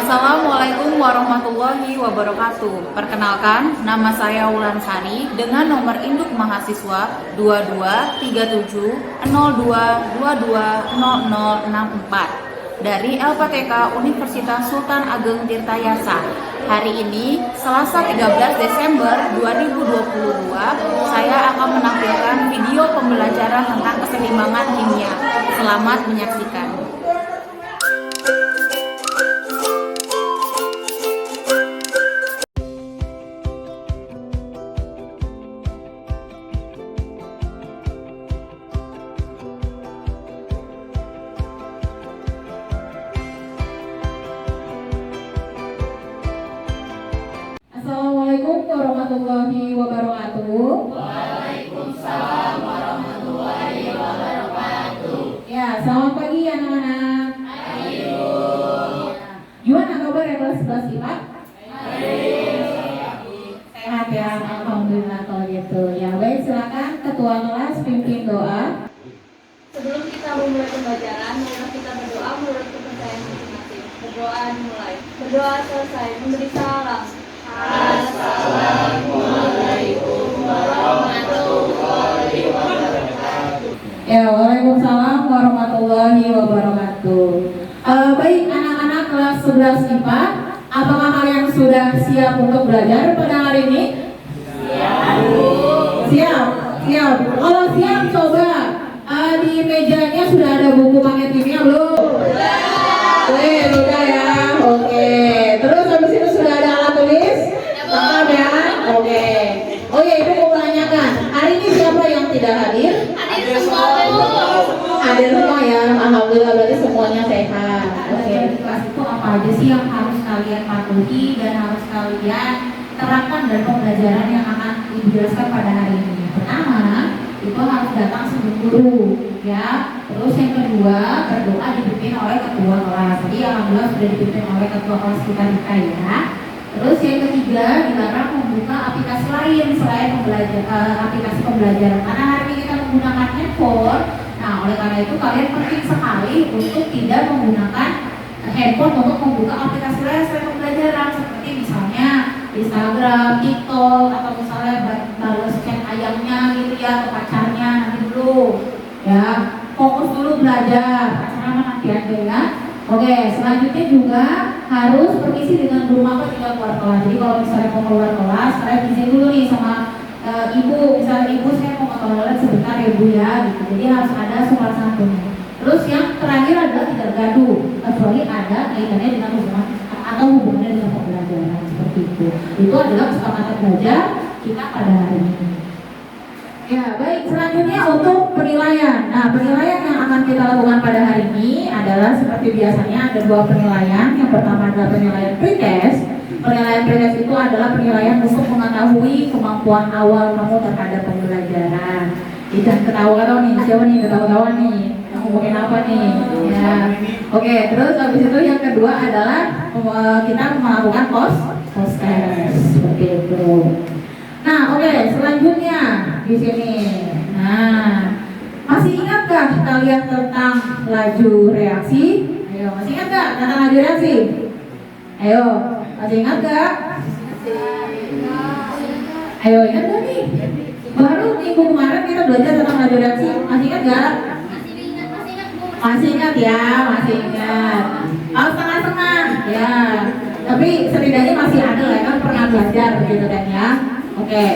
Assalamualaikum warahmatullahi wabarakatuh. Perkenalkan, nama saya Wulan Sari dengan nomor induk mahasiswa 223702220064 dari LPTK Universitas Sultan Ageng Tirtayasa. Hari ini, Selasa 13 Desember 2022, saya akan menampilkan video pembelajaran tentang keseimbangan kimia. Selamat menyaksikan. Assalamualaikum warahmatullahi wabarakatuh. Waalaikumsalam warahmatullahi wabarakatuh. Ya, selamat pagi anak-anak. Ayo. Gimana kabar ya kelas 11 IPA? Sehat ya, alhamdulillah kalau gitu. Ya, baik, silakan ketua kelas pimpin doa. Sebelum kita memulai pembelajaran, marilah kita berdoa menurut kepercayaan masing-masing. Berdoa dimulai. Berdoa selesai. Memberi salam. Assalamualaikum warahmatullahi wabarakatuh. Ya, waalaikumsalam warahmatullahi wabarakatuh. Baik anak-anak kelas 11 IPA, apakah kalian sudah siap untuk belajar pada hari ini? Siap. Kalau siap coba di mejanya sudah ada buku paket kimia belum? Sudah ya. Oke. Terus habis itu sudah ada alat tulis? Lengkap ya. Oke. Oh ya, ibu mau menanyakan, hari ini siapa yang tidak hadir? Hadir semua Bu. Hadir semua ya. Alhamdulillah berarti semuanya sehat. Oke. Kelas itu apa aja sih yang harus kalian patuhi dan harus kalian terapkan dalam pembelajaran yang akan dijelaskan pada hari ini? Pertama, itu harus datang sebelum guru, ya. Terus yang kedua, berdoa dipimpin oleh ketua kelas. Jadi alhamdulillah sudah dipimpin oleh ketua kelas kita ya. Terus yang ketiga, dilarang membuka aplikasi lain selain aplikasi pembelajaran. Karena hari ini kita menggunakan handphone. Nah, oleh karena itu kalian penting sekali untuk tidak menggunakan handphone untuk membuka aplikasi lain selain pembelajaran, seperti misalnya Instagram, TikTok, atau misalnya balas chat ayamnya gitu ya, atau pacarnya nanti dulu. Ya, fokus dulu belajar, pacarnya nanti aja ya. Oke, selanjutnya juga harus permisi dengan guru maba jika keluar kelas. Jadi kalau misalnya mau keluar kelas, kalian izin dulu nih sama ibu. Misalnya ibu, saya mau ke toilet sebentar ya bu ya, gitu. Jadi harus ada sopan santunnya. Terus yang terakhir adalah tidak gaduh, kecuali ada kaitannya dengan hubungan atau hubungannya dengan pembelajaran seperti itu. Itu adalah kesepakatan belajar kita pada hari ini. Ya, baik. Selanjutnya untuk penilaian. Nah, penilaian yang akan kita lakukan pada hari ini adalah seperti biasanya ada dua penilaian. Yang pertama adalah penilaian pretest. Penilaian pretest itu adalah penilaian untuk mengetahui kemampuan awal kamu terhadap pembelajaran. Jangan ketawa nih, siapa nih ketawa-tawa nih? Yang ngomongin apa nih? Ya. Oke, terus habis itu yang kedua adalah kita melakukan post test seperti itu. Nah, oke, selanjutnya di sini. Nah, masih ingatkah kalian tentang laju reaksi? Ayo, masih ingat gak tentang laju reaksi? Ayo, masih ingat gak? Ayo, ingat gak nih? Baru minggu kemarin kita belajar tentang laju reaksi. Masih ingat gak? Masih ingat ya, masih ingat. Oh, setengah-setengah, ya. Tapi setidaknya masih ada lah, kan pernah belajar begitu kan ya. Oke.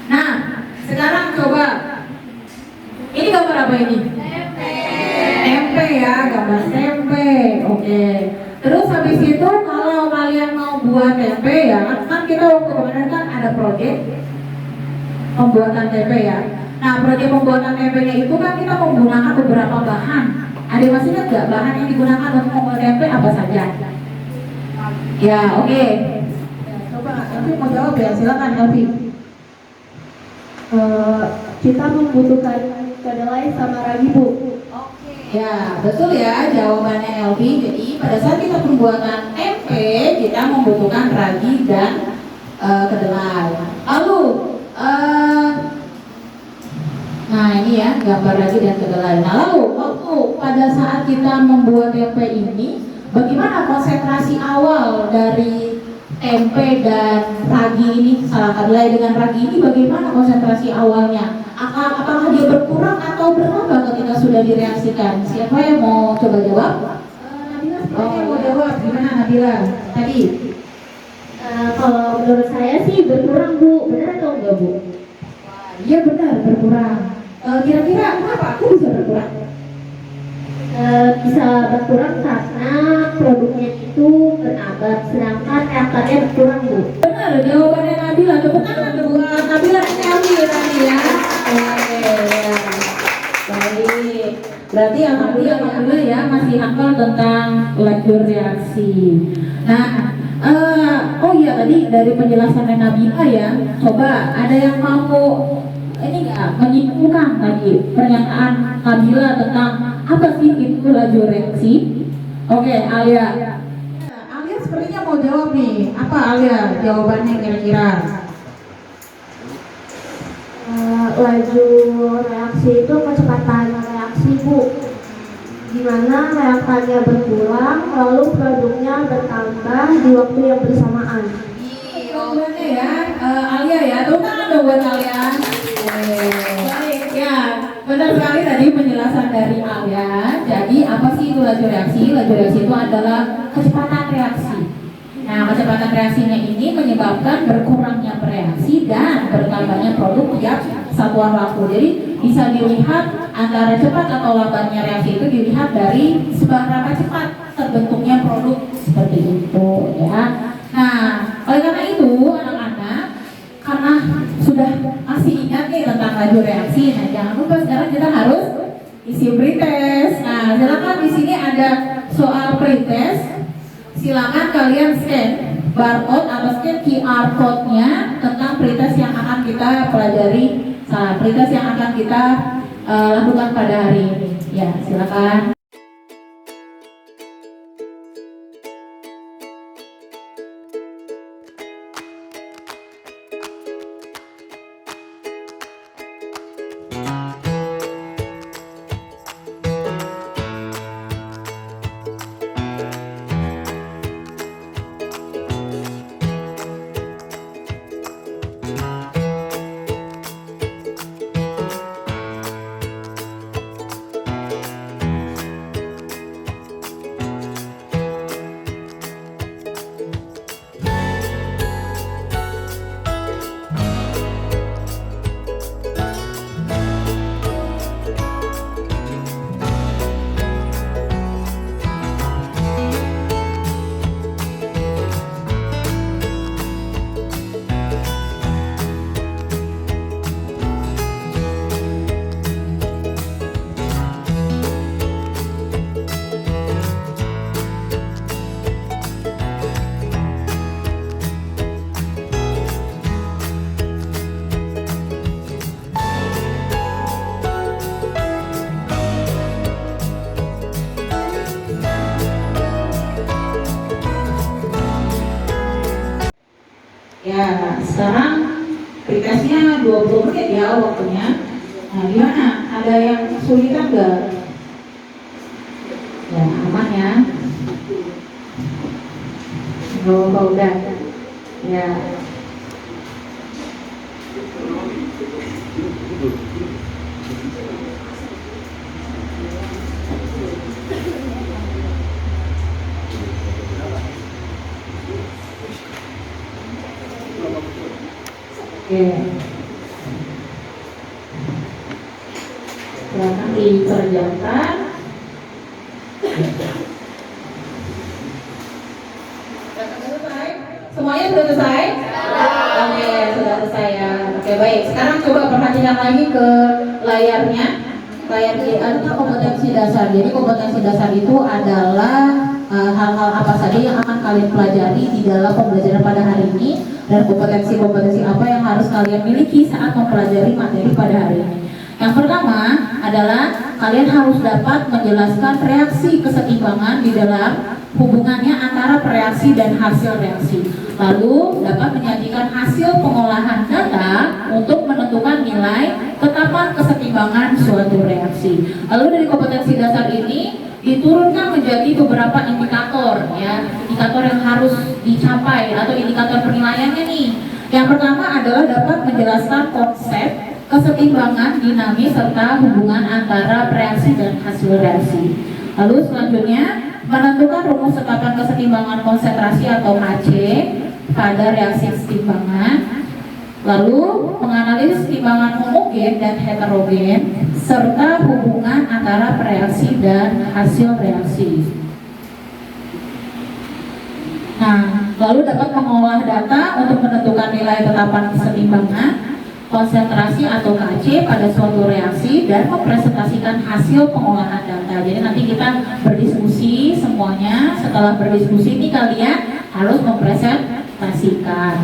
Nah, sekarang coba. Ini gambar apa ini? Tempe ya, gambar tempe. Oke. Terus habis itu kalau kalian mau buat tempe ya, kan kita waktu kemarin kan ada proyek pembuatan tempe ya. Nah, proyek pembuatan tempenya itu kan kita menggunakan beberapa bahan. Ada masih ingat nggak bahan yang digunakan untuk membuat tempe apa saja? Ya, oke. Coba Elvi mau jawab ya, silakan Elvi. Kita membutuhkan kedelai sama ragi Bu. Ya, betul ya jawabannya Elvi. Jadi pada saat kita pembuatan tempe, kita membutuhkan ragi dan kedelai. Lalu, nah ini ya gambar ragi dan kedelai. Nah lalu waktu pada saat kita membuat tempe ini, bagaimana konsentrasi awal dari tempe dan ragi ini, salah kedelai dengan ragi ini, bagaimana konsentrasi awalnya? Apakah dia berkurang atau bertambah ketika sudah direaksikan? Siapa yang mau coba jawab? Nabila sepertinya mau jawab, gimana Nabila? Tadi Kalau menurut saya sih berkurang Bu, benar atau enggak Bu? iya benar berkurang. Kira-kira kenapa aku bisa berkurang? Bisa berkurang karena produknya itu bertambah, sedangkan reaktornya berkurang Bu. Benar, jawabannya Nabila. Tepuk tangan buat Nabila dan Elvi tadi ya. Ya. Baik. Berarti alhamdulillah ya masih hafal tentang lajur reaksi. Nah, oh iya tadi dari penjelasan Nabila ya. Coba ada yang mau ini nggak menyimpulkan tadi pernyataan Nabila tentang apa sih itu lajur reaksi? Oke, Alia. Alia sepertinya mau jawab nih. Apa Alia jawabannya kira-kira? Laju reaksi itu kecepatan reaksi Bu, dimana reaktannya berkurang lalu produknya bertambah di waktu yang bersamaan. Jawabannya ya, Alia ya. Tepuk tangan dong buat Alia. Baik ya, benar sekali tadi penjelasan dari Alia. Jadi apa sih itu laju reaksi? Laju reaksi itu adalah kecepatan reaksi. Nah, kecepatan reaksinya ini menyebabkan berkurangnya reaksi dan bertambahnya produk tiap satuan waktu. Jadi bisa dilihat antara cepat atau lambatnya reaksi itu dilihat dari seberapa cepat terbentuknya produk seperti itu ya. Nah, oleh karena itu anak-anak, karena sudah masih ingat nih tentang laju reaksi, nah jangan lupa sekarang kita harus isi pretest. Nah, silakan di sini ada soal pretest. Silakan kalian scan barcode atau scan QR code-nya tentang pretest yang akan kita pelajari, pretest yang akan kita lakukan pada hari ini. Ya, silakan. Ya, sekarang pretestnya 20 menit ya waktunya. Nah, gimana? Ada yang kesulitan nggak? Ya, aman ya. Oh, udah. Ya. Oke. Silakan dikerjakan. Semuanya sudah selesai? Oke, sudah selesai ya. Oke, baik. Sekarang coba perhatikan lagi ke layarnya. Layar tentang kompetensi dasar. Jadi kompetensi dasar itu adalah hal-hal apa saja yang akan kalian pelajari di dalam pembelajaran pada hari ini, dan kompetensi-kompetensi apa yang harus kalian miliki saat mempelajari materi pada hari ini. Yang pertama adalah kalian harus dapat menjelaskan reaksi kesetimbangan di dalam hubungannya antara reaksi dan hasil reaksi. Lalu dapat menyajikan hasil pengolahan data untuk menentukan nilai tetapan kesetimbangan suatu reaksi. Lalu dari kompetensi dasar ini diturunkan menjadi beberapa indikator, ya, indikator yang harus dicapai atau indikator penilaiannya nih. Yang pertama adalah dapat menjelaskan konsep kesetimbangan dinamis serta hubungan antara reaksi dan hasil reaksi. Lalu selanjutnya menentukan rumus tetapan kesetimbangan konsentrasi atau KC pada reaksi kesetimbangan. Lalu menganalisis timbangan homogen dan heterogen serta hubungan antara reaksi dan hasil reaksi. Nah, lalu dapat mengolah data untuk menentukan nilai tetapan kesetimbangan konsentrasi atau KC pada suatu reaksi dan mempresentasikan hasil pengolahan data. Jadi nanti kita berdiskusi semuanya. Setelah berdiskusi ini kalian harus mempresentasikan.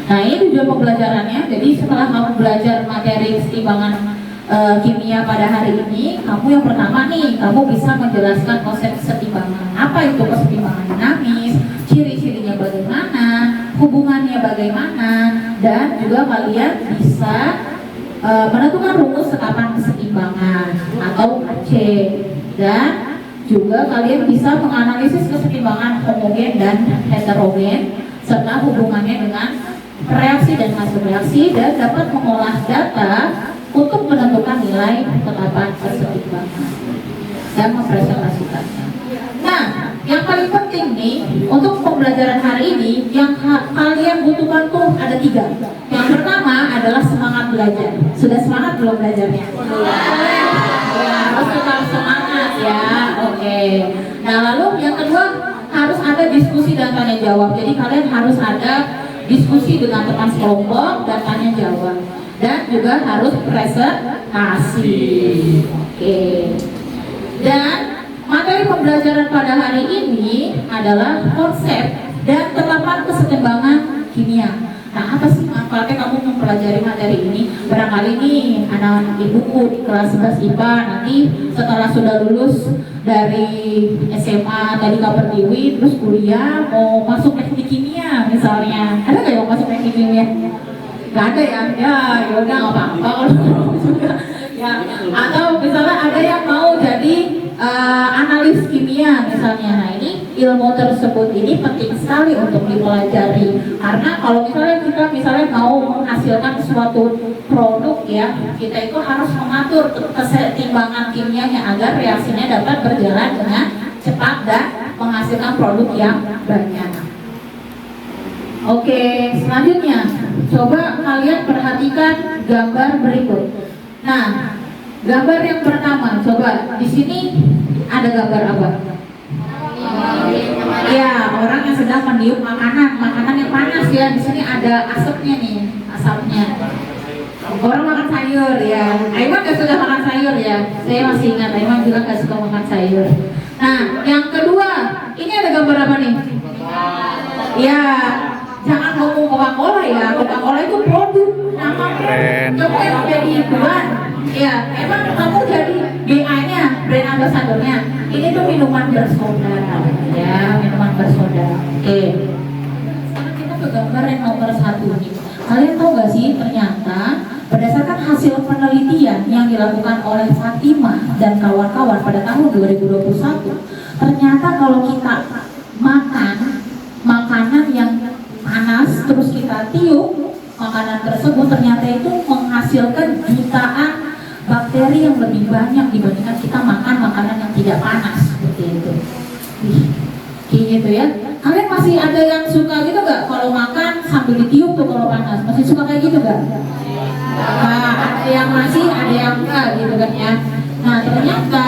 Nah, ini tujuan pembelajarannya. Jadi setelah kamu belajar materi kesetimbangan kimia pada hari ini, kamu yang pertama nih, kamu bisa menjelaskan konsep kesetimbangan. Apa itu kesetimbangan dinamis, ciri-cirinya bagaimana, hubungannya bagaimana, dan juga kalian bisa menentukan rumus tetapan kesetimbangan atau KC, dan juga kalian bisa menganalisis kesetimbangan homogen dan heterogen serta hubungannya dengan reaksi dan hasil reaksi, dan dapat mengolah data untuk menentukan nilai tetapan kesetimbangan dan mempresentasikannya. Nah, yang paling penting nih untuk pembelajaran hari ini yang kalian butuhkan tuh ada 3. Yang pertama adalah semangat belajar. Sudah semangat belum belajarnya? Ya, harus tetap semangat ya. Oke. Nah, lalu yang kedua harus ada diskusi dan tanya jawab. Jadi kalian harus ada diskusi dengan teman kelompok dan tanya jawab, dan juga harus presentasi. Oke. Dan materi pembelajaran pada hari ini adalah konsep dan tetapan kesetimbangan kimia. Nah, apa sih manfaatnya kamu mempelajari materi ini? Barangkali nih anak-anak ibuku di kelas 11 IPA nanti setelah sudah lulus dari SMA tadi Kapertiwi terus kuliah mau masuk teknik kimia misalnya. Ada nggak yang masuk teknik kimia? Nggak ada ya? Ya udah nggak apa-apa kalau juga. Ya, atau misalnya ada yang mau jadi analis kimia misalnya. Nah, ini ilmu tersebut ini penting sekali untuk dipelajari, karena kalau misalnya kita mau menghasilkan suatu produk ya, kita itu harus mengatur kesetimbangan kimianya agar reaksinya dapat berjalan dengan cepat dan menghasilkan produk yang banyak. Oke, selanjutnya coba kalian perhatikan gambar berikut. Nah, gambar yang pertama, coba di sini ada gambar apa? Ya, orang yang sedang meniup makanan yang panas ya. Di sini ada asapnya nih, asapnya. Orang makan sayur ya. Aiman gak suka makan sayur ya. Saya masih ingat Aiman juga gak suka makan sayur. Nah, yang kedua, ini ada gambar apa nih? Ya, jangan ngomong Coca-Cola ya. Coca-Cola itu produk. Nama kamu emang jadi ikutan. Ya, emang kamu jadi BA-nya, brand ambassador-nya. Ini tuh minuman bersoda. Ya, minuman bersoda. Oke. Sekarang kita ke gambar yang nomor 1 nih. Kalian tahu gak sih ternyata berdasarkan hasil penelitian yang dilakukan oleh Fatimah dan kawan-kawan pada tahun 2021, ternyata kalau kita makan makanan yang panas terus kita tiup makanan tersebut, ternyata itu menghasilkan jutaan bakteri yang lebih banyak dibandingkan kita makan makanan yang tidak panas seperti itu. Kayak gitu ya. Kalian masih ada yang suka gitu gak kalau makan sambil ditiup tuh kalau panas? Masih suka kayak gitu gak? Nah, ada yang masih, ada yang enggak gitu kan ya. Nah, ternyata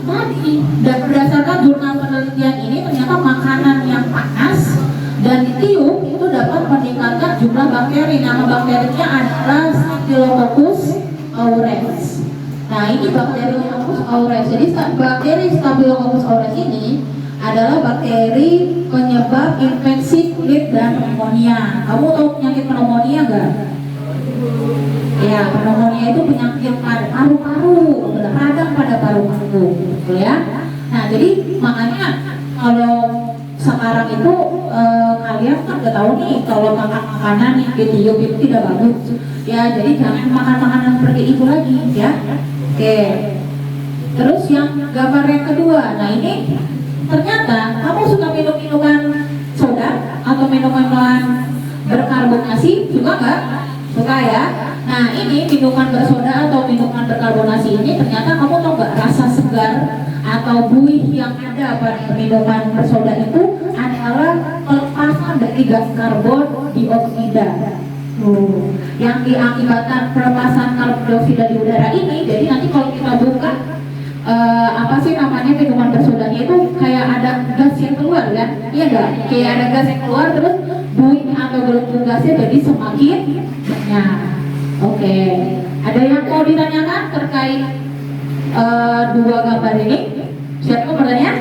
tadi dan berdasarkan jurnal penelitian ini, ternyata makanan yang panas dan ditiup itu dapat meningkatkan jumlah bakteri. Nama bakterinya adalah Staphylococcus aureus. Nah, ini bakteri Staphylococcus aureus. Jadi bakteri Staphylococcus aureus ini adalah bakteri penyebab infeksi kulit dan pneumonia. Kamu tahu penyakit pneumonia nggak? Ya, pneumonia yaitu penyakit pada paru-paru, radang pada paru-paru, gitu ya. Nah, jadi makanya kalau sekarang itu kalian kan udah tahu nih kalau makan makanan yang ditiup itu tidak bagus ya, jadi jangan makan makanan seperti itu lagi ya. Oke, terus yang gambar yang kedua, nah ini ternyata kamu suka minum minuman soda atau minuman berkarbonasi, suka nggak? Suka ya. Nah ini minuman bersoda atau minuman berkarbonasi ini ternyata kamu tahu nggak rasa segar atau buih yang ada pada minuman bersoda itu adalah pelepasan dari gas karbon dioksida. Yang diakibatkan pelepasan karbon dioksida di udara ini, jadi nanti kalau kita buka apa sih namanya minuman bersodanya itu kayak ada gas yang keluar kan? Iya nggak? Kayak ada gas yang keluar terus buih atau gelembung gasnya jadi semakin banyak. Oke, ada yang mau ditanyakan terkait dua gambar ini? Siapa mau bertanya?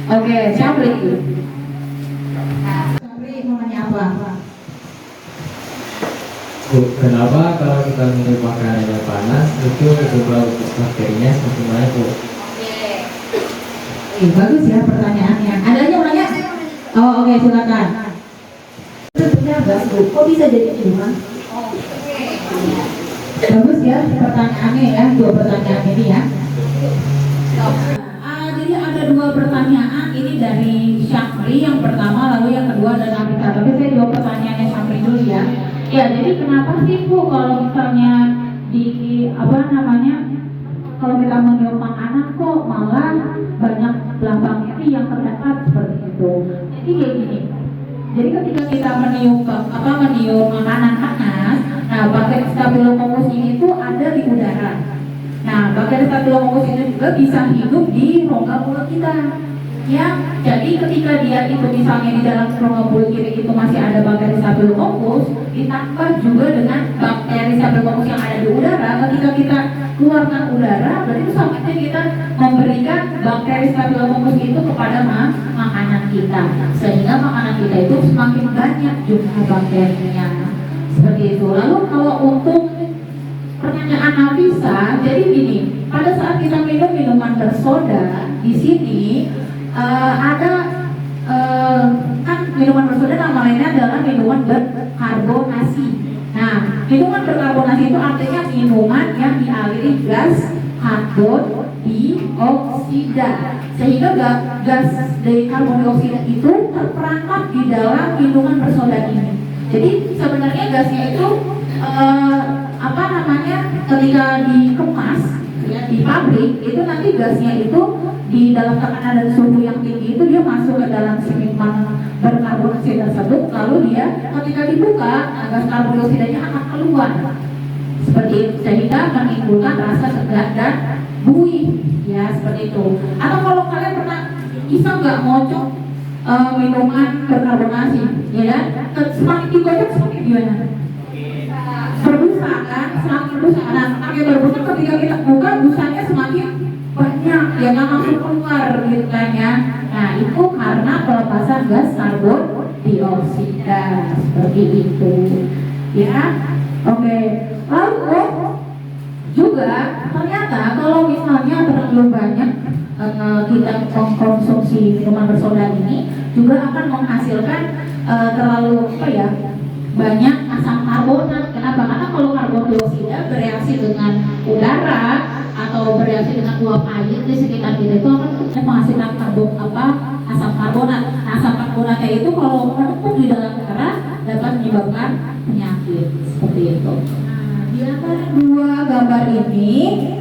Oke, siapa itu? Sabri mau nanya apa? Bu, kenapa kalau kita minum makanan yang panas itu jumlah bakterinya semakin banyak, Bu? Bagus ya pertanyaannya. Ada aja mau nanya? Oh, oke, silakan. Sebetulnya gas, Bu. Kok bisa jadi minuman? Bagus ya pertanyaannya ya, dua pertanyaan ini ya. Jadi ada dua pertanyaan ini dari Syafri yang pertama, lalu yang kedua dari Nafisa. Tapi saya jawab pertanyaannya Syafri dulu ya. Ya, jadi kenapa sih Bu kalau misalnya di apa namanya kalau kita meniup makanan kok malah banyak belah bakteri yang terdapat seperti itu? Jadi kayak gini. Jadi ketika kita meniup makanan panas, nah bakteri Staphylococcus ini itu ada di udara. Nah bakteri Staphylococcus ini juga bisa hidup di rongga mulut kita. Ya, jadi ketika dia itu misalnya di dalam rongga mulut kiri itu masih ada bakteri Staphylococcus, ditambah juga dengan bakteri Staphylococcus yang ada di udara, ketika kita keluarkan udara, berarti itu sama aja kita memberikan bakteri Staphylococcus itu kepada makanan kita, sehingga makanan kita itu semakin banyak jumlah bakterinya. Seperti itu. Lalu kalau untuk pertanyaan Nafisa, jadi gini, pada saat kita minum minuman bersoda, di sini ada kan minuman bersoda nama lainnya adalah minuman berkarbonasi. Nah, minuman berkarbonasi itu artinya minuman yang dialiri gas karbon dioksida, sehingga gas dari karbon dioksida itu terperangkap di dalam minuman bersoda ini. Jadi sebenarnya gasnya itu apa namanya ketika dikemas ya, di pabrik itu nanti gasnya itu di dalam tekanan dan suhu yang tinggi itu dia masuk ke dalam si minuman berkarbonasi tersebut, lalu dia ketika dibuka gas karbon dioksidanya akan keluar seperti itu, sehingga menimbulkan rasa segar dan buih ya, seperti itu. Atau kalau kalian pernah iseng nggak ngocok minuman berkarbonasi ya kan, semakin digocok semakin gimana? Berbusa kan, semakin berbusa. Nah, semakin berbusa ketika kita buka busanya semakin banyak ya, nggak langsung keluar gitu kan ya. Nah itu karena pelepasan gas karbon dioksida seperti itu ya. Oke, lalu juga ternyata kalau misalnya terlalu banyak kita mengkonsumsi minuman bersoda ini juga akan menghasilkan terlalu apa ya, banyak asam karbonat. Kenapa? Karena kalau karbon dioksida bereaksi dengan udara atau bereaksi dengan uap air di sekitar kita itu akan menghasilkan asam karbonat. Nah, asam karbonatnya itu kalau menumpuk di dalam darah dapat menyebabkan penyakit seperti itu. Nah, di antara dua gambar ini,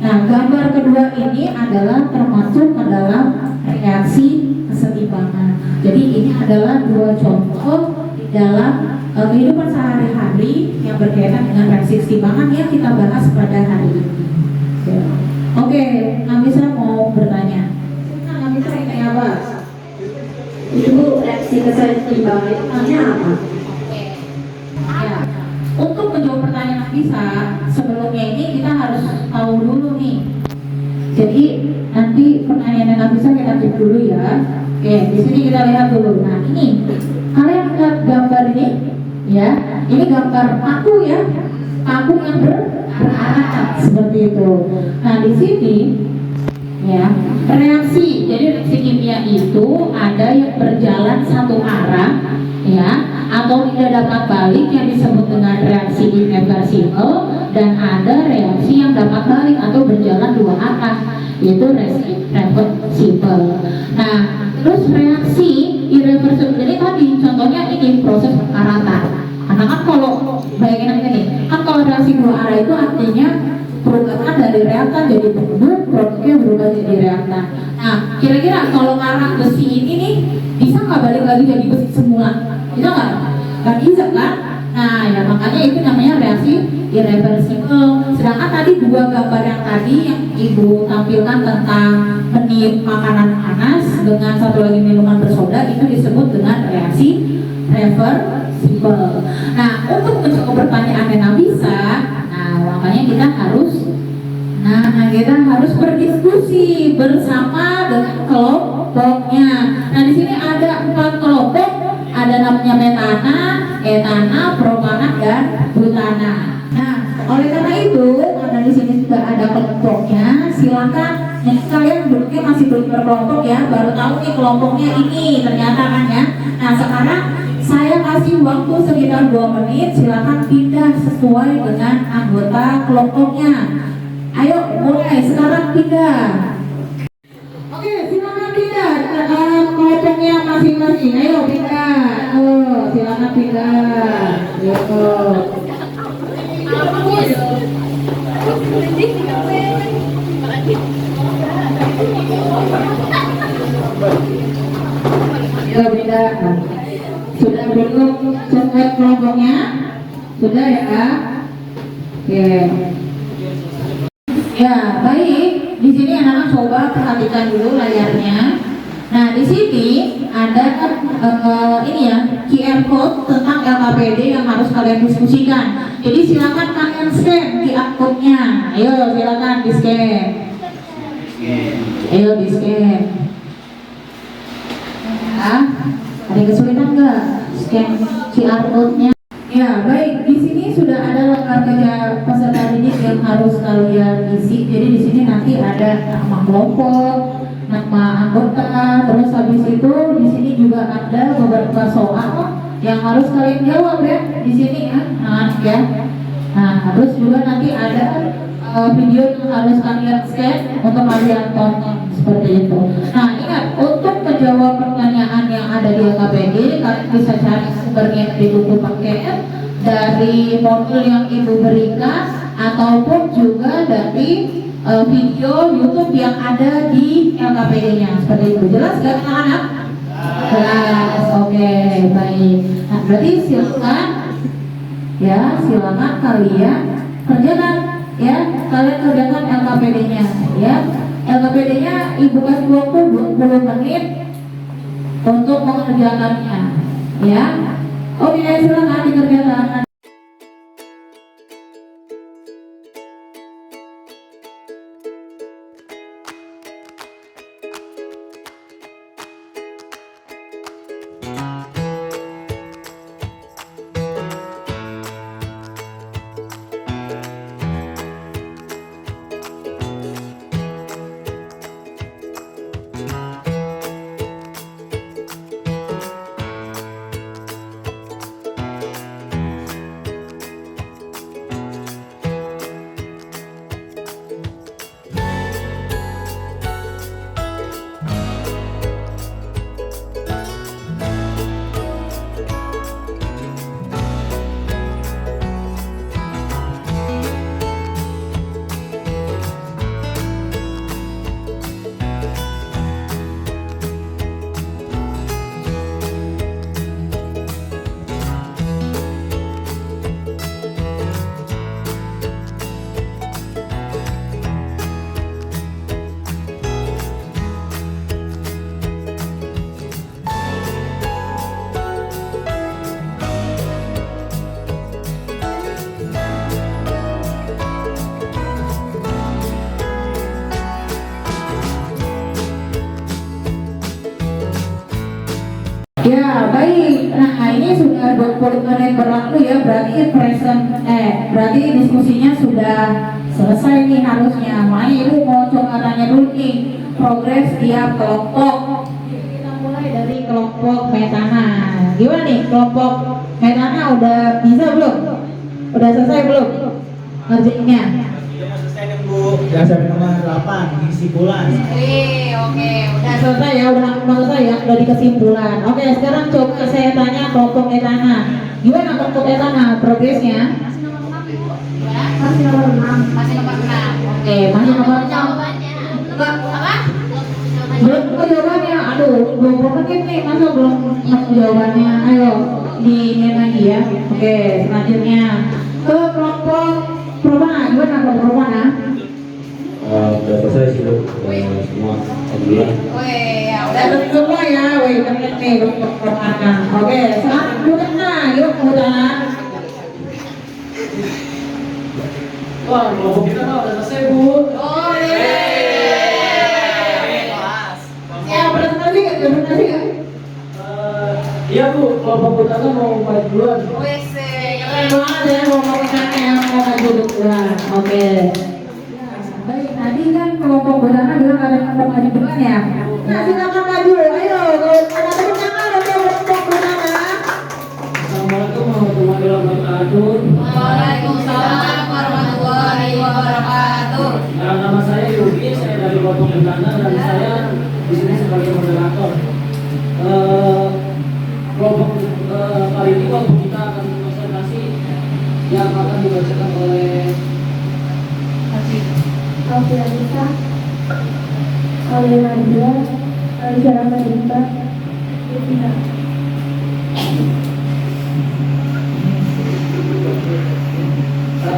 nah gambar kedua ini adalah termasuk ke dalam reaksi kesetimbangan. Jadi ini adalah dua contoh di dalam kehidupan sehari-hari yang berkaitan dengan reaksi kesetimbangan yang kita bahas pada hari ini. Ya. Oke, Nafisa mau bertanya. Nafisa ini apa? Itu reaksi kesetimbangan itu namanya apa? Ya. Untuk menjawab pertanyaan Nafisa, sebelumnya ini kita harus tahu dulu nih. Jadi nanti pertanyaan Nafisa kita cek dulu ya. Oke, di sini kita lihat dulu. Nah ini, kalian lihat gambar ini, ya. Ini gambar paku ya, paku yang beranak. seperti itu. Nah di sini ya reaksi, jadi reaksi kimia itu ada yang berjalan satu arah ya atau tidak dapat balik yang disebut dengan reaksi irreversible, dan ada reaksi yang dapat balik atau berjalan dua arah yaitu reaksi reversible. Nah terus reaksi irreversible ini tadi contohnya ini proses karatan. Karena kan kalau bayangin aja nih, kan kalau reaksi dua arah itu artinya produknya dari reaktan jadi produk, produknya berubah jadi reaktan. Nah, kira-kira kalau karang besi ini nih bisa nggak balik lagi jadi besi semula? Bisa nggak? Nggak bisa kan? Nah, ya makanya itu namanya reaksi irreversible. Sedangkan tadi dua gambar yang tadi yang ibu tampilkan tentang meniup makanan panas dengan satu lagi minuman bersoda itu disebut dengan reaksi reversible. Nah, untuk menjawab pertanyaan yang bisa, makanya kita harus berdiskusi bersama dengan kelompoknya. Nah di sini ada 4 kelompok, ada namanya metana, etana, propana, dan butana. Nah oleh karena itu, karena di sini sudah ada kelompoknya, silakan. Jadi kalian duduknya masih belum berkelompok ya, baru tahu nih kelompoknya ini ternyata kan ya. Nah sekarang saya kasih waktu sekitar 2 menit, silakan pindah sesuai dengan anggota kelompoknya. Ayo mulai sekarang pindah. Oke, silakan pindah kelompoknya masing-masing. Ayo pindah. Silakan pindah. Ayo pindah. Sudah belum sesuai kelompoknya? Sudah ya? Oke. Ya, baik. Di sini anak-anak coba perhatikan dulu layarnya. Nah, di sini ada ini ya, QR code tentang LKPD yang harus kalian diskusikan. Jadi silakan kalian scan QR code-nya. Ayo, silakan di-scan. Ayo di-scan. Ya, ada kesulitan nggak scan QR code-nya? Ya, baik. Di sini sudah ada lengkap kerja peserta didik yang harus kalian isi. Jadi di sini nanti ada nama kelompok, nama anggota, terus habis itu di sini juga ada beberapa soal yang harus kalian jawab ya di sini ya. Nah, terus juga nanti ada video yang harus kalian scan untuk kalian tonton seperti itu. Nah, ingat untuk menjawab pertanyaan yang ada di LKPD, kalian bisa cari sumbernya di buku paket dari modul yang ibu berikan ataupun juga dari video YouTube yang ada di LKPD-nya seperti itu. Jelas nggak anak-anak? Jelas. Oke, baik. Nah, berarti silakan kalian kerjakan ya, kalian kerjakan LKPD-nya ya. LKPD-nya ibu kasih waktu 20 menit untuk mengerjakannya ya. Oke, silakan dikerjakan. Ya, baik. Nah, ini sudah 20 menit berlalu ya, berarti diskusinya sudah selesai nih harusnya. Makanya ibu mau coba tanya dulu nih progres tiap kelompok. Kita mulai dari kelompok metana. Gimana nih kelompok metana, udah bisa belum? Udah selesai belum ngerjainnya? Udah sampai nomor 8 kesimpulan. Oke, Udah selesai ya, udah selesai ya, udah di kesimpulan. Oke, sekarang coba saya tanya kelompok etana. Gimana kelompok etana progresnya? Masih nomor 6. masih nomor 6. Oke, masih nomor 6. Enggak, apa? Belum tahu jawabannya. Aduh, 20 menit nih, masa belum nemu jawabannya? Ayo, ini lagi ya. Oke, selanjutnya ke kelompok perubahan. Gimana kelompok perubahan? Udah selesai sih Bu. Semua alhamdulillah. Weh, ya udah. Udah semua ya, wih, bener nih kelompok perubahan. Oke, sekarang Mutana, yuk Mutana. Wah, kelompok kita mah udah selesai Bu. Oh, Ya, presentasi nggak? Presentasi nggak? Iya Bu, kelompok utama mau mulai duluan. Wes, Keren banget ya, kelompok Mutana yang mau maju duluan. Oke. Baik, tadi kan kelompok Mutana bilang ada yang mau maju duluan ya. Nah, silakan maju. Ayo, kalau ada tepuk tangan untuk kelompok Mutana. Assalamualaikum warahmatullahi wabarakatuh. Waalaikumsalam warahmatullahi wabarakatuh. Nama saya Yubi, saya dari kelompok utama dan saya di sini sebagai moderator. Kelompok kali ini kelompok kita akan presentasi yang akan dibacakan oleh Alfianisa, Alena Nadia, Alizara Madinka, Yutina.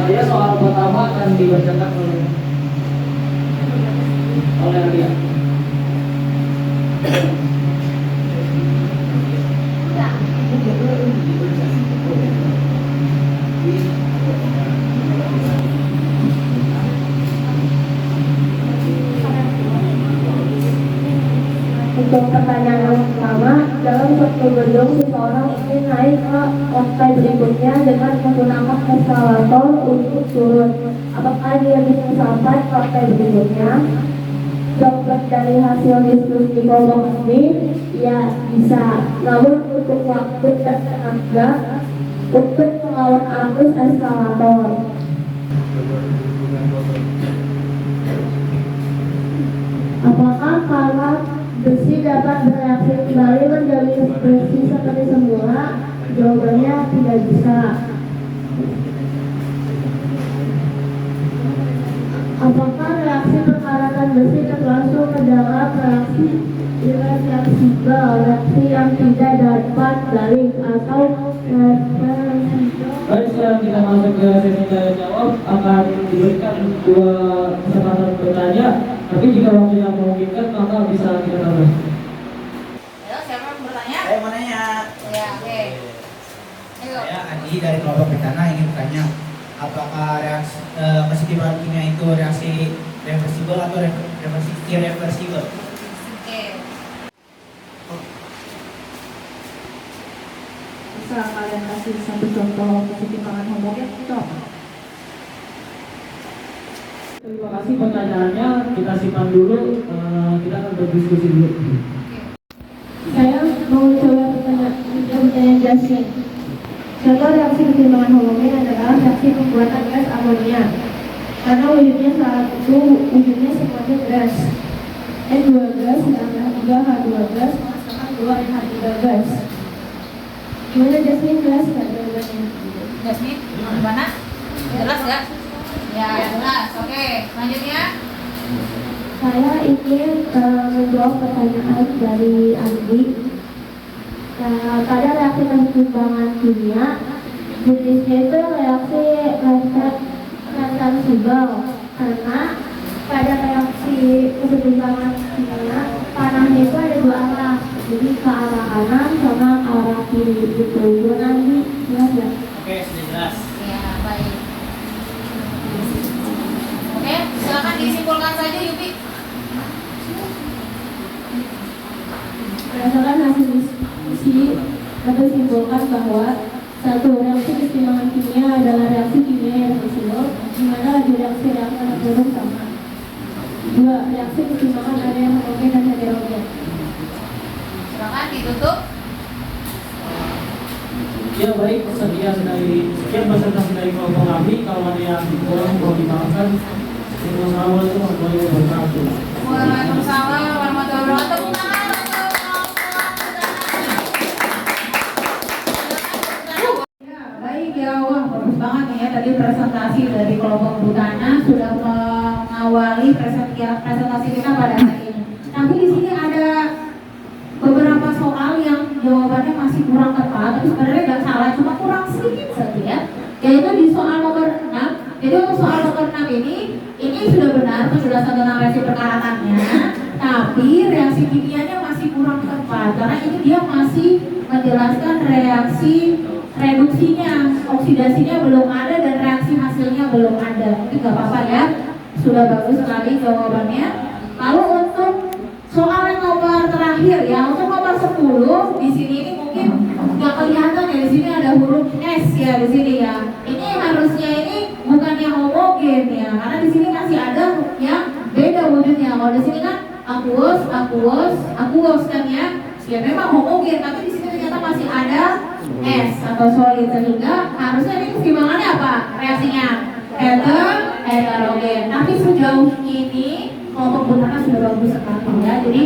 ya soal pertama akan dibacakan oleh Alia. Untuk pertanyaan yang pertama, dalam suatu gedung seseorang ingin naik ke lantai berikutnya dengan menggunakan eskalator untuk turun. Apakah dia bisa sampai ke lantai berikutnya? Jawaban dari hasil diskusi kelompok ini, ya bisa. Namun untuk waktu dan tenaga untuk melawan arus eskalator. Apakah karena besi dapat bereaksi kembali menjadi besi seperti semula? Jawabannya tidak bisa. Apakah reaksi perkaratan besi termasuk ke dalam reaksi irreversibel, reaksi yang tidak dapat balik atau reversibel? Baik, sekarang kita masuk ke sesi tanya jawab. Akan diberikan 2 kesempatan bertanya. Tapi jika waktunya memungkinkan, maka bisa kita tambah. Ayo, siapa yang bertanya? Saya mau nanya. Ya, oke. Ayo. Saya Adi dari kelompok Betana ingin bertanya, apakah reaksi kesetimbangan kimia itu reaksi reversibel atau irreversibel? Oke. Bisa kalian kasih satu contoh kesetimbangan homogen itu apa? Terima kasih pertanyaannya. Kita simpan dulu. Kita akan berdiskusi dulu. Saya mau coba pertanyaan Jasmine. Contoh reaksi kesetimbangan homogen adalah reaksi pembuatan gas amonia. Karena wujudnya saat itu wujudnya semuanya gas. N2 gas ditambah 3H2 gas menghasilkan 2NH3 gas. Gimana Jasmine, jelas nggak jawabannya? Jasmine, gimana? Jelas nggak? Ya, jelas. Oke, selanjutnya. Saya ingin menjawab pertanyaan dari Andi. Pada reaksi kesetimbangan kimia, jenisnya itu reaksi reversibel karena pada reaksi kesetimbangan kimia panahnya itu ada 2 arah, jadi ke arah kanan sama ke arah kiri gitu. Nanti jelas ya? Oke, sudah jelas. Ya, baik. Oke, silakan disimpulkan saja, Yubi. Berdasarkan hasil diskusi dapat simpulkan bahwa satu, reaksi keseimbangan kimia adalah reaksi kimia yang irreversibel, di mana laju reaksi reaktan dan produk sama. Dua, reaksi keseimbangan ada yang homogen dan heterogen. Silakan ditutup. Ya baik, sekian presentasi dari kelompok kami. Kalau ada yang kurang mau dimaafkan. Wassalamualaikum warahmatullahi wabarakatuh. Waalaikumsalam warahmatullahi wabarakatuh. Tepuk tangan untuk Ya, baik ya, wah bagus banget nih ya tadi presentasi dari kelompok Butana sudah mengawali presentasi kita pada hari ini. Tapi di sini ada beberapa soal yang jawabannya masih kurang tepat, tapi sebenarnya nggak salah, cuma kurang sedikit saja ya. Yaitu di soal nomor 6. Jadi untuk soal nomor 6 ini sudah benar penjelasan tentang reaksi perkaratannya, tapi reaksi kimianya masih kurang tepat karena ini dia masih menjelaskan reaksi reduksinya, oksidasinya belum ada dan reaksi hasilnya belum ada. Ini nggak apa-apa ya, sudah bagus sekali jawabannya. Lalu untuk soal yang nomor terakhir ya, untuk nomor 10 di sini ini mungkin nggak kelihatan ya, di sini ada huruf S ya di sini ya. Ini harusnya ini bukan yang homogen ya, karena di sini masih ada yang beda wujudnya. Kalau di sini kan aqueous kan ya, ya memang homogen, tapi di sini ternyata masih ada S atau solid, sehingga harusnya ini keseimbangannya apa? Reaksinya heterogen. Tapi sejauh ini kelompok Butana sudah bagus sekali ya, jadi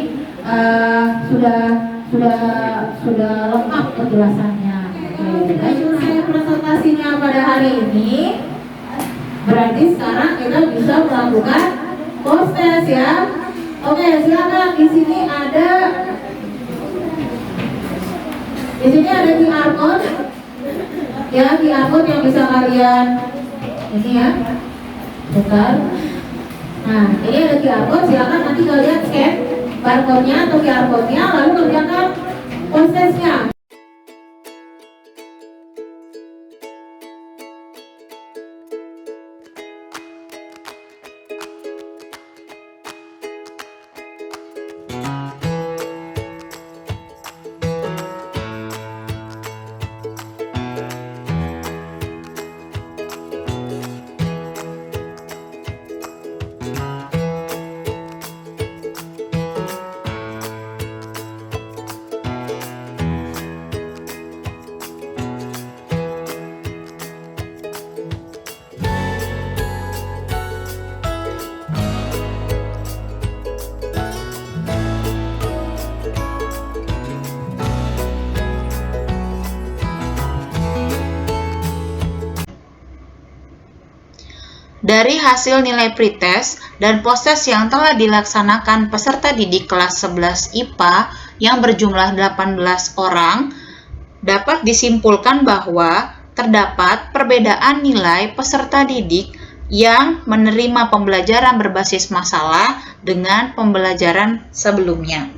sudah lengkap penjelasannya. Oke, selesai presentasinya pada hari ini. Berarti sekarang kita bisa melakukan post test ya. Oke, silakan. Di sini ada QR code. Ya, QR code yang bisa kalian ini ya. Bentar. Nah, ini ada QR code, silakan nanti kalian scan barcode-nya atau QR code-nya lalu kerjakan post test-nya. Dari hasil nilai pretest dan post-test yang telah dilaksanakan peserta didik kelas 11 IPA yang berjumlah 18 orang, dapat disimpulkan bahwa terdapat perbedaan nilai peserta didik yang menerima pembelajaran berbasis masalah dengan pembelajaran sebelumnya.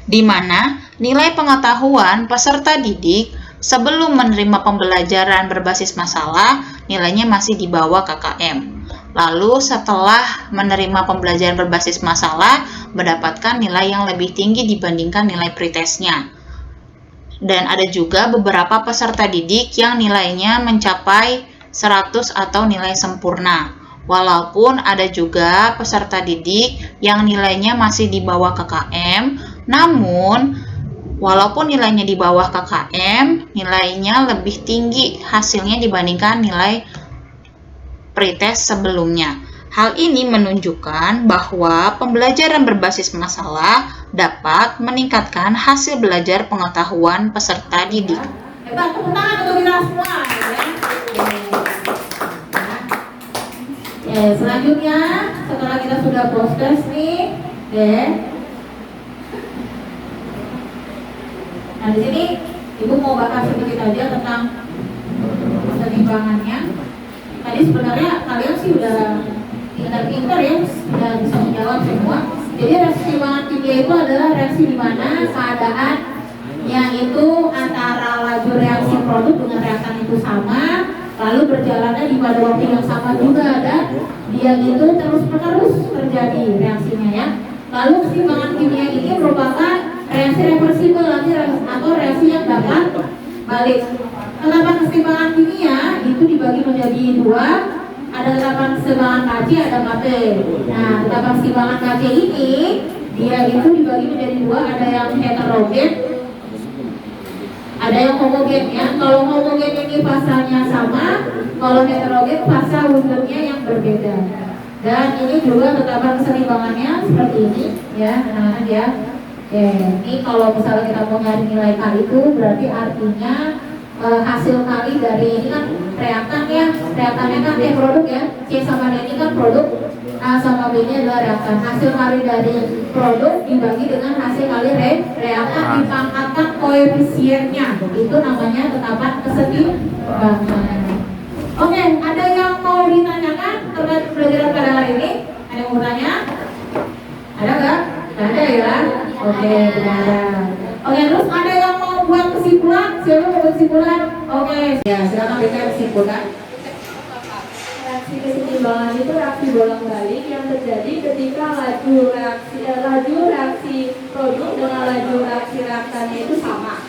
Di mana nilai pengetahuan peserta didik sebelum menerima pembelajaran berbasis masalah, nilainya masih di bawah KKM. Lalu setelah menerima pembelajaran berbasis masalah, mendapatkan nilai yang lebih tinggi dibandingkan nilai pretestnya. Dan ada juga beberapa peserta didik yang nilainya mencapai 100 atau nilai sempurna. Walaupun ada juga peserta didik yang nilainya masih di bawah KKM, namun walaupun nilainya di bawah KKM, nilainya lebih tinggi hasilnya dibandingkan nilai pretest sebelumnya. Hal ini menunjukkan bahwa pembelajaran berbasis masalah dapat meningkatkan hasil belajar pengetahuan peserta didik. Hebat, tepuk tangan untuk kita semua ya. Selanjutnya setelah kita sudah post test nih, nah di sini Ibu mau bahas sedikit aja tentang keseimbangannya. Tadi sebenarnya kalian sih udah pintar ya, sudah bisa menjawab semua. Jadi reaksi keseimbangan kimia itu adalah reaksi di mana keadaan yang itu antara laju reaksi produk dengan reaktan itu sama, lalu berjalannya di pada waktu yang sama juga, dan dia itu terus-menerus terjadi reaksinya ya. Lalu keseimbangan kimia ini merupakan reaksi reversibel atau reaksi yang dapat balik. Tetapan keseimbangan kimia itu dibagi menjadi dua. Ada tetapan keseimbangan Kc, ada Kp. Nah, tetapan keseimbangan Kc ini dia itu dibagi menjadi dua. Ada yang heterogen, ada yang homogen ya. Kalau homogen ini fasanya sama, kalau heterogen fasa wujudnya yang berbeda. Dan ini juga tetapan keseimbangannya seperti ini ya, anak-anak ya. Oke, ini kalau misalnya kita mau nyari nilai K itu berarti artinya hasil kali dari ini kan reaktan ya, reaktannya kan produk ya, C sama D ini kan produk, A sama B ini adalah reaktan. Hasil kali dari produk dibagi dengan hasil kali reaktan dipangkatkan koefisiennya, itu namanya tetapan keseimbangan. Oke, ada yang mau ditanyakan terkait pelajaran pada hari ini? Ada yang mau tanya? Ada nggak? Ada ya? Oke, tidak ada. Oke, terus ada yang mau buat kesimpulan? Siapa mau buat kesimpulan? Oke, ya silakan berikan kesimpulan. Reaksi keseimbangan itu reaksi bolak-balik yang terjadi ketika laju reaksi produk dengan laju reaksi reaktannya itu sama.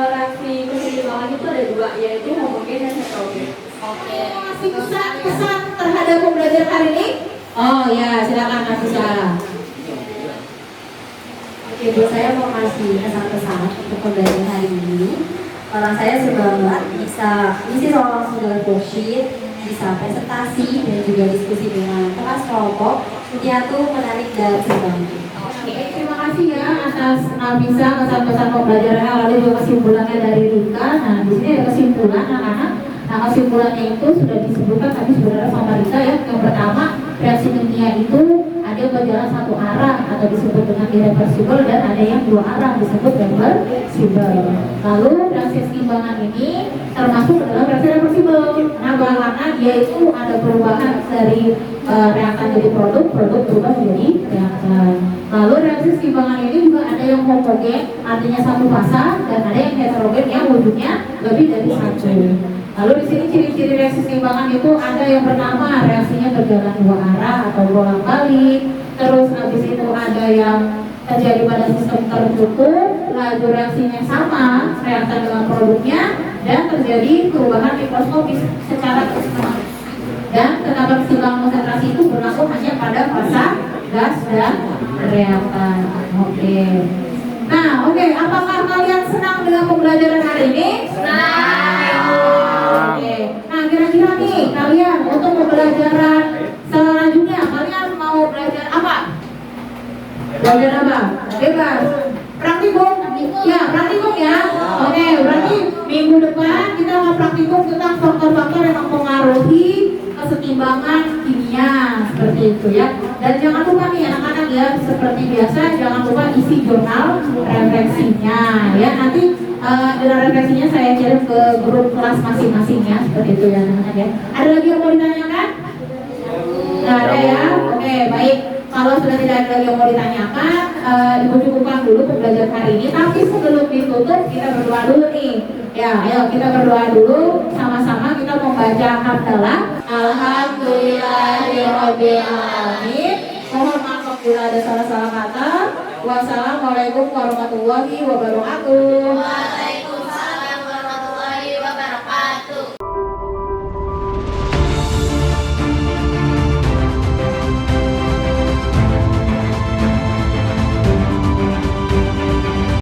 Reaksi keseimbangan itu ada dua, yaitu homogen dan heterogen. Oke, masih pesan terhadap pembelajaran hari ini? Oh ya, silakan Nafisa. Oke, buat saya mau kasih kesan-kesan untuk pembelajaran hari ini. Orang saya semangat bisa isi soal langsung dengan worksheet, bisa presentasi dan juga diskusi dengan kelas kelompok. Dia tuh menarik dan seru. Oke, terima kasih ya atas Nafisa kesan-kesan pembelajarannya, lalu juga kesimpulannya dari Rika. Nah, di sini ada kesimpulan anak-anak. Nah, kesimpulannya itu sudah disebutkan tadi sebenarnya sama Rika ya. Yang pertama, reaksi kimia itu ada yang berjalan satu arah atau disebut dengan irreversibel, dan ada yang dua arah disebut reversibel. Lalu reaksi keseimbangan ini termasuk dalam reaksi reversibel. Kenapa? Karena dia itu ada perubahan dari reaktan jadi produk berubah menjadi reaktan. Lalu reaksi keseimbangan ini juga ada yang homogen, artinya satu fasa, dan ada yang heterogen yang wujudnya lebih dari satu. Lalu di sini ciri-ciri reaksi keseimbangan itu ada yang pertama reaksinya berjalan dua arah atau bolak-balik. Terus habis itu ada yang terjadi pada sistem tertutup, laju reaksinya sama reaktan dengan produknya, dan terjadi perubahan mikroskopis secara sistematis. Dan tetapan keseimbangan konsentrasi itu berlaku hanya pada fasa gas dan reaktan. Oke. Nah, oke. Apakah kalian senang dengan pembelajaran hari ini? Oke. Nah, kira-kira nih kalian untuk pembelajaran selanjutnya kalian mau belajar apa? Belajar apa? Bebas. Praktikum? Ya, praktikum ya. Oke, berarti minggu depan kita akan praktikum tentang faktor-faktor yang mempengaruhi keseimbangan kimia seperti itu ya. Dan jangan lupa nih anak-anak ya, seperti biasa jangan lupa isi jurnal refleksinya ya. Nanti jurnal refleksinya saya kirim ke grup kelas masing-masing ya, seperti itu ya anak-anak ya. Ada lagi yang mau ditanyakan? Nggak ada ya? Oke, baik. Kalau sudah tidak ada lagi yang mau ditanyakan, Ibu cukupkan dulu pembelajaran hari ini. Tapi sebelum ditutup, kita berdoa dulu nih. Ya, ayo kita berdoa dulu sama-sama. Kita membaca hamdalah. Alhamdulillahirobbil alamin. Mohon maaf apabila ada salah-salah kata. Wassalamualaikum warahmatullahi wabarakatuh.